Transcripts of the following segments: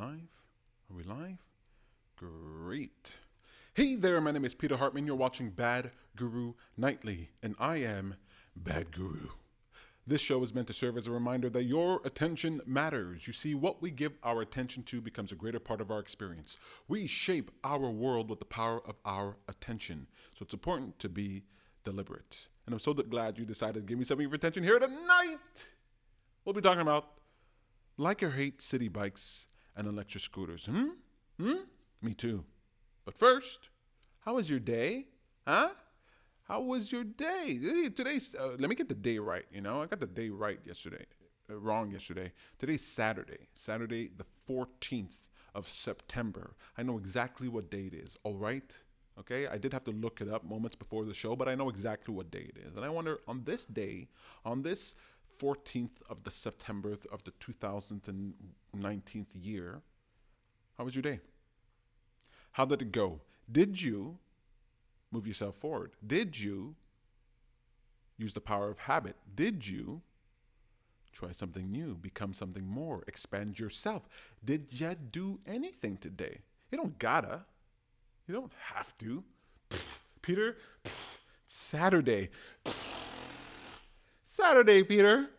live? Are we live? Great. Hey there, my name is Peter Hartman. You're watching Bad Guru Nightly, and I am Bad Guru. This show is meant to serve as a reminder that your attention matters. You see, what we give our attention to becomes a greater part of our experience. We shape our world with the power of our attention. So it's important to be deliberate. And I'm so glad you decided to give me some of your attention here tonight. We'll be talking about like or hate city bikes and electric scooters. Me too. But first, how was your day? Huh? How was your day? Today's, let me get the day right, I got the day right yesterday. Wrong yesterday. Today's Saturday. Saturday, the 14th of September. I know exactly what day it is, all right? Okay? I did have to look it up moments before the show, but I know exactly what day it is. And I wonder, on this day, on this 14th of the September of the 2019th year, how was your day? How did it go? Did you move yourself forward? Did you use the power of habit? Did you try something new, become something more, expand yourself? Did you do anything today? You don't gotta. You don't have to. Peter, Saturday. Saturday, Peter.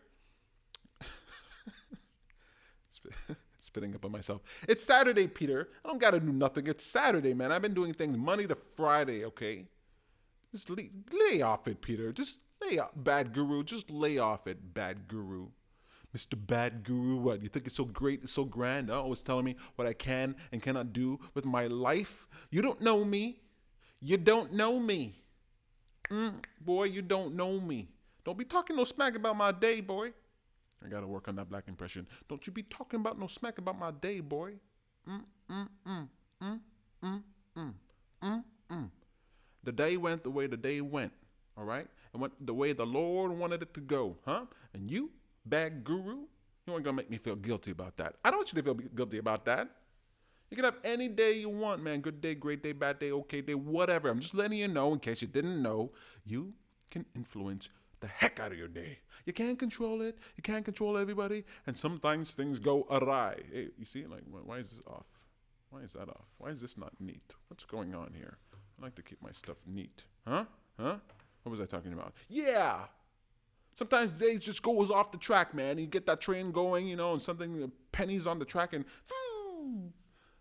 Spitting up on myself. It's Saturday, Peter. I don't gotta do nothing. It's Saturday, man. I've been doing things Monday to Friday, okay? Just lay off it, Peter. Just lay off, Bad Guru. Just lay off it, Bad Guru. Mr. Bad Guru, what? You think it's so great, it's so grand? Always telling me what I can and cannot do with my life? You don't know me. You don't know me. Boy, you don't know me. Don't be talking no smack about my day, boy. I gotta work on that black impression. Don't you be talking about no smack about my day, boy. The day went the way the day went, all right? It went the way the Lord wanted it to go, huh? And you, Bad Guru, you ain't gonna make me feel guilty about that. I don't want you to feel guilty about that. You can have any day you want, man. Good day, great day, bad day, okay day, whatever. I'm just letting you know, in case you didn't know, you can influence the heck out of your day. You can't control it. You can't control everybody. And sometimes things go awry. Hey, you see, like, why is this off? Why is that off? Why is this not neat? What's going on here? I like to keep my stuff neat. Huh? What was I talking about? Yeah! Sometimes days just goes off the track, man. You get that train going, and something, pennies on the track, and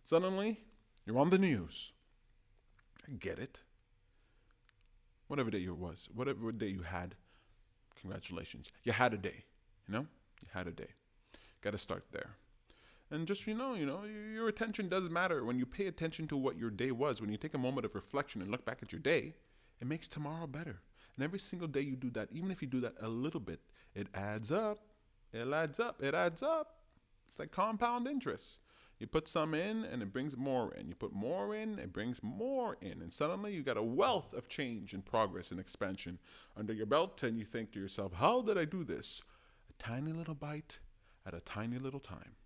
suddenly, you're on the news. I get it. Whatever day it was, whatever day you had, congratulations. You had a day, You had a day. Got to start there. And just, your attention does matter. When you pay attention to what your day was, when you take a moment of reflection and look back at your day, it makes tomorrow better. And every single day you do that, even if you do that a little bit, it adds up. It adds up. It adds up. It's like compound interest. You put some in and it brings more in. You put more in, it brings more in. And suddenly you got a wealth of change and progress and expansion under your belt. And you think to yourself, how did I do this? A tiny little bite at a tiny little time.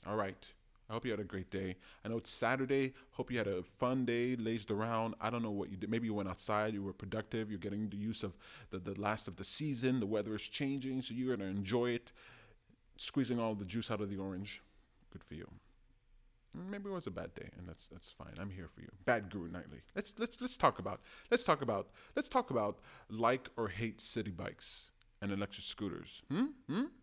All right. I hope you had a great day. I know it's Saturday. Hope you had a fun day, lazed around. I don't know what you did. Maybe you went outside. You were productive. You're getting the use of the last of the season. The weather is changing, so you're going to enjoy it. Squeezing all the juice out of the orange. Good for you. Maybe it was a bad day, and that's fine. I'm here for you. Bad Guru Nightly. Let's talk about like or hate city bikes and electric scooters.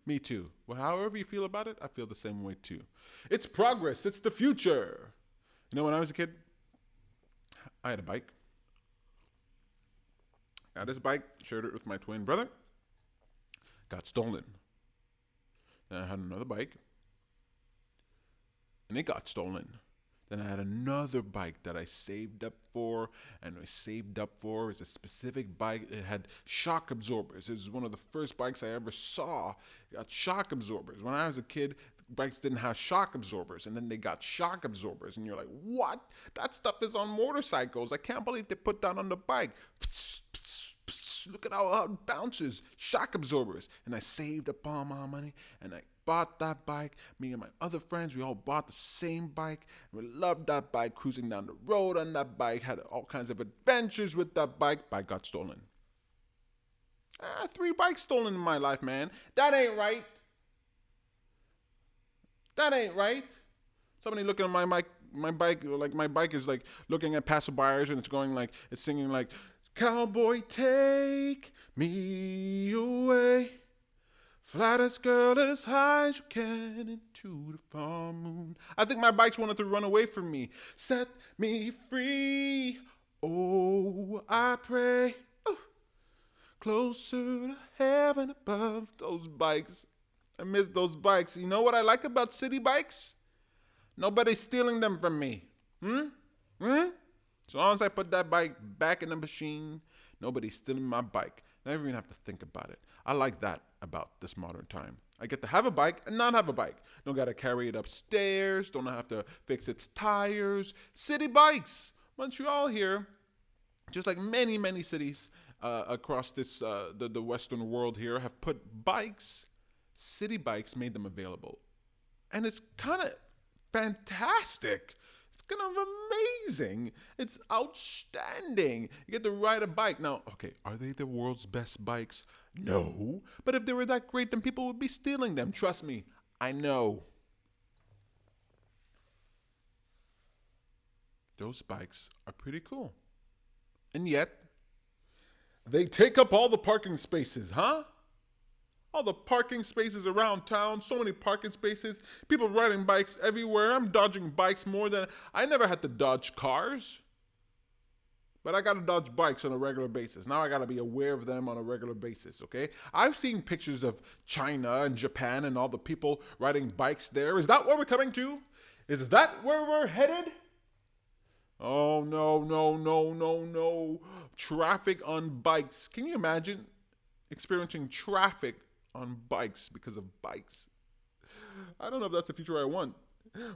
Me too. Well, however you feel about it, I feel the same way too. It's progress. It's the future. When I was a kid, I had a bike. Got this bike, shared it with my twin brother. Got stolen. Then I had another bike. And it got stolen. Then I had another bike that I saved up for, and I saved up for is a specific bike. It had shock absorbers. It was one of the first bikes I ever saw. It got shock absorbers. When I was a kid, bikes didn't have shock absorbers, and then they got shock absorbers, and you're like, what? That stuff is on motorcycles. I can't believe they put that on the bike. Look at how it bounces. Shock absorbers. And I saved up all my money, and I bought that bike. Me and my other friends, we all bought the same bike. We loved that bike, cruising down the road on that bike, had all kinds of adventures with that bike. Bike got stolen. 3 bikes stolen in my life, man. That ain't right. That ain't right. Somebody looking at my bike, like my bike is like looking at passerbyers and it's going like, it's singing like, cowboy, take me away. Fly this girl as high as you can into the far moon. I think my bikes wanted to run away from me. Set me free. Oh, I pray. Oh, closer to heaven above. Those bikes. I miss those bikes. You know what I like about city bikes? Nobody's stealing them from me. So long as I put that bike back in the machine, nobody's stealing my bike. I never even have to think about it. I like that about this modern time. I get to have a bike and not have a bike. Don't got to carry it upstairs. Don't have to fix its tires. City bikes. Montreal here, just like many, many cities across this the Western world here, have put bikes, city bikes, made them available. And it's kind of fantastic. It's kind of amazing. It's outstanding. You get to ride a bike. Now, okay, are they the world's best bikes? No. But if they were that great, then people would be stealing them. Trust me, I know. Those bikes are pretty cool. And yet, they take up all the parking spaces, huh? All the parking spaces around town, so many parking spaces, people riding bikes everywhere. I'm dodging bikes more than, I never had to dodge cars. But I gotta dodge bikes on a regular basis. Now I gotta be aware of them on a regular basis, okay? I've seen pictures of China and Japan and all the people riding bikes there. Is that where we're coming to? Is that where we're headed? Oh, no, no, no, no, no. Traffic on bikes. Can you imagine experiencing traffic on bikes because of bikes? I don't know if that's the future I want.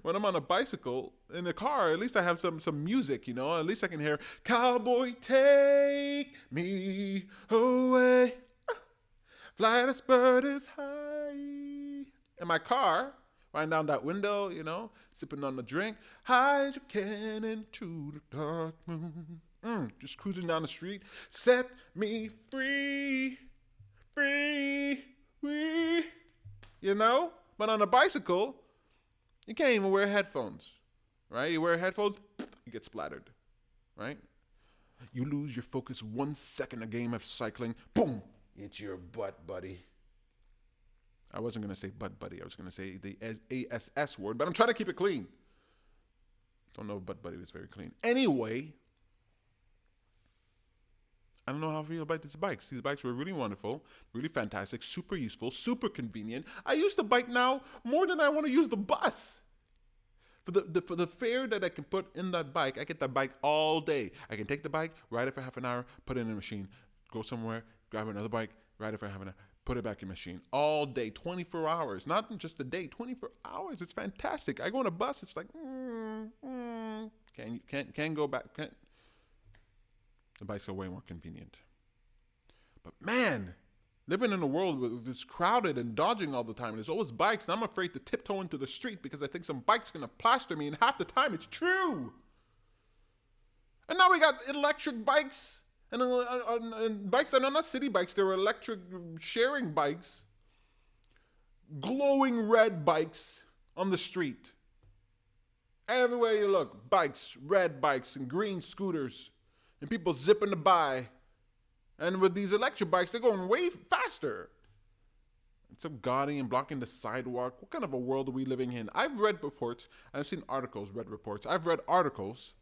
When I'm on a bicycle, in a car, at least I have some music, you know? At least I can hear, cowboy, take me away. Fly this bird is high. In my car, riding down that window, you know, sipping on the drink, high as you can into the dark moon. Just cruising down the street. Set me free, free, free. You know? But on a bicycle, you can't even wear headphones, right? You wear headphones, you get splattered, right? You lose your focus 1 second a game of cycling, boom, it's your butt, buddy. I wasn't going to say butt, buddy. I was going to say the ASS word, but I'm trying to keep it clean. Don't know if butt, buddy was very clean. Anyway, I don't know how I feel about these bikes. These bikes were really wonderful, really fantastic, super useful, super convenient. I use the bike now more than I want to use the bus. For the fare that I can put in that bike, I get that bike all day. I can take the bike, ride it for half an hour, put it in a machine, go somewhere, grab another bike, ride it for half an hour, put it back in the machine. All day, 24 hours. Not just a day, 24 hours. It's fantastic. I go on a bus, it's like, can't go back. The bikes are way more convenient. But man, living in a world where it's crowded and dodging all the time, and there's always bikes, and I'm afraid to tiptoe into the street because I think some bike's gonna plaster me, and half the time it's true. And now we got electric bikes, and bikes that are not city bikes, they're electric sharing bikes, glowing red bikes on the street. Everywhere you look, bikes, red bikes, and green scooters. And people zipping to by. And with these electric bikes, they're going way faster. It's so gaudy and blocking the sidewalk. What kind of a world are we living in? I've read reports. I've seen articles, read reports. I've read articles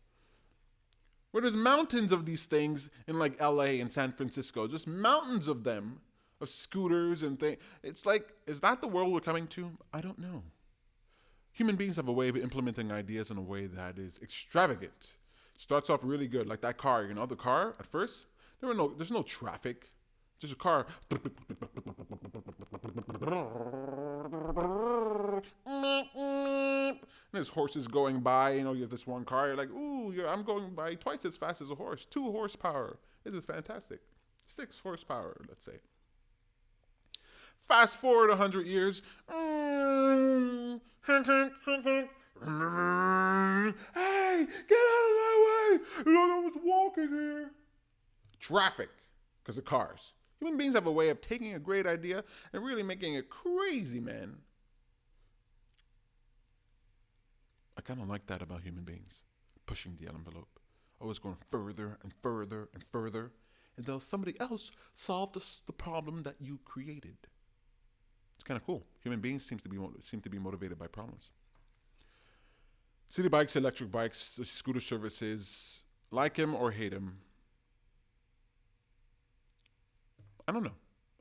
where there's mountains of these things in like LA and San Francisco. Just mountains of them, of scooters and things. It's like, is that the world we're coming to? I don't know. Human beings have a way of implementing ideas in a way that is extravagant. Starts off really good, like that car. You know, the car at first, there's no traffic, just a car. And there's horses going by. You know, you have this one car. You're like, ooh, I'm going by twice as fast as a horse. 2 horsepower. This is fantastic. 6 horsepower, let's say. Fast forward 100 years. Hey, get out of my way! You know, I was walking here. Traffic, because of cars. Human beings have a way of taking a great idea and really making it crazy, man. kind of like that about human beings, pushing the envelope, always going further and further and further, until somebody else solve the problem that you created. It's kind of cool. Human beings seem to be motivated by problems. City bikes, electric bikes, scooter services, like him or hate him. I don't know.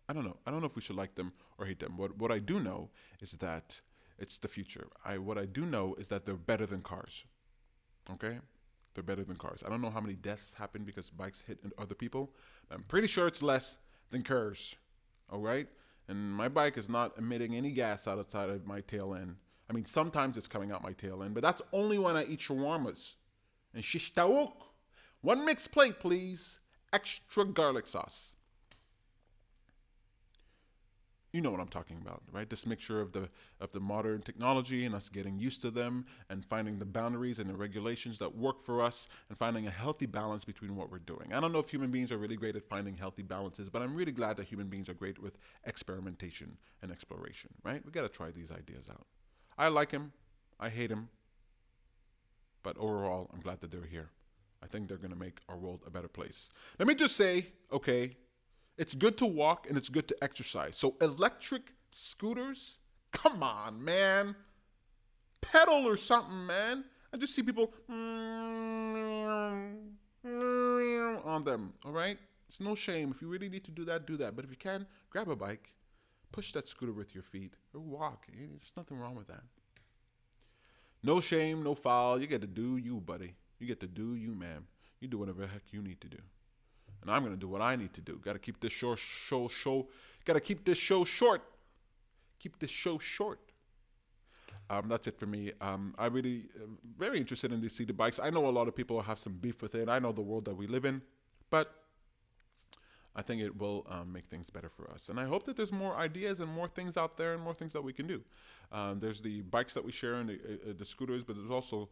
I don't know if we should like them or hate them. What I do know is that it's the future. What I do know is that they're better than cars. Okay? They're better than cars. I don't know how many deaths happen because bikes hit other people. But I'm pretty sure it's less than cars. All right? And my bike is not emitting any gas outside of my tail end. I mean, sometimes it's coming out my tail end, but that's only when I eat shawarmas and shish taouk. One mixed plate, please. Extra garlic sauce. You know what I'm talking about, right? This mixture of the modern technology and us getting used to them and finding the boundaries and the regulations that work for us and finding a healthy balance between what we're doing. I don't know if human beings are really great at finding healthy balances, but I'm really glad that human beings are great with experimentation and exploration, right? We got to try these ideas out. I like him. I hate him. But overall, I'm glad that they're here. I think they're going to make our world a better place. Let me just say, okay, it's good to walk and it's good to exercise. So electric scooters, come on, man. Pedal or something, man. I just see people on them, all right? It's no shame. If you really need to do that, do that. But if you can, grab a bike, push that scooter with your feet, or walk. There's nothing wrong with that. No shame, no foul. You get to do you, buddy. You get to do you, ma'am. You do whatever the heck you need to do. And I'm going to do what I need to do. Got to keep this show. Got to keep this show short. Keep this show short. That's it for me. I really very interested in these seated bikes. I know a lot of people have some beef with it. I know the world that we live in, but I think it will make things better for us. And I hope that there's more ideas and more things out there and more things that we can do. There's the bikes that we share and the scooters, but there's also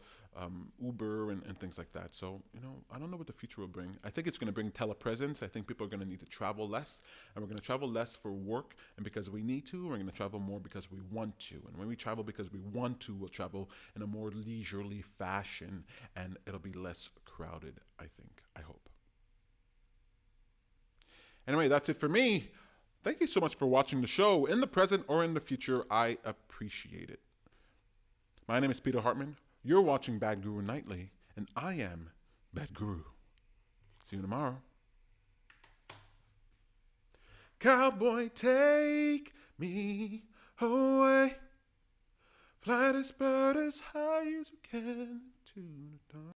Uber and things like that. So, I don't know what the future will bring. I think it's going to bring telepresence. I think people are going to need to travel less, and we're going to travel less for work and because we need to. We're going to travel more because we want to. And when we travel because we want to, we'll travel in a more leisurely fashion, and it'll be less crowded, I think. I hope. Anyway, that's it for me. Thank you so much for watching the show in the present or in the future. I appreciate it. My name is Peter Hartman. You're watching Bad Guru Nightly, and I am Bad Guru. See you tomorrow. Cowboy, take me away. Fly this bird as high as we can to the dawn.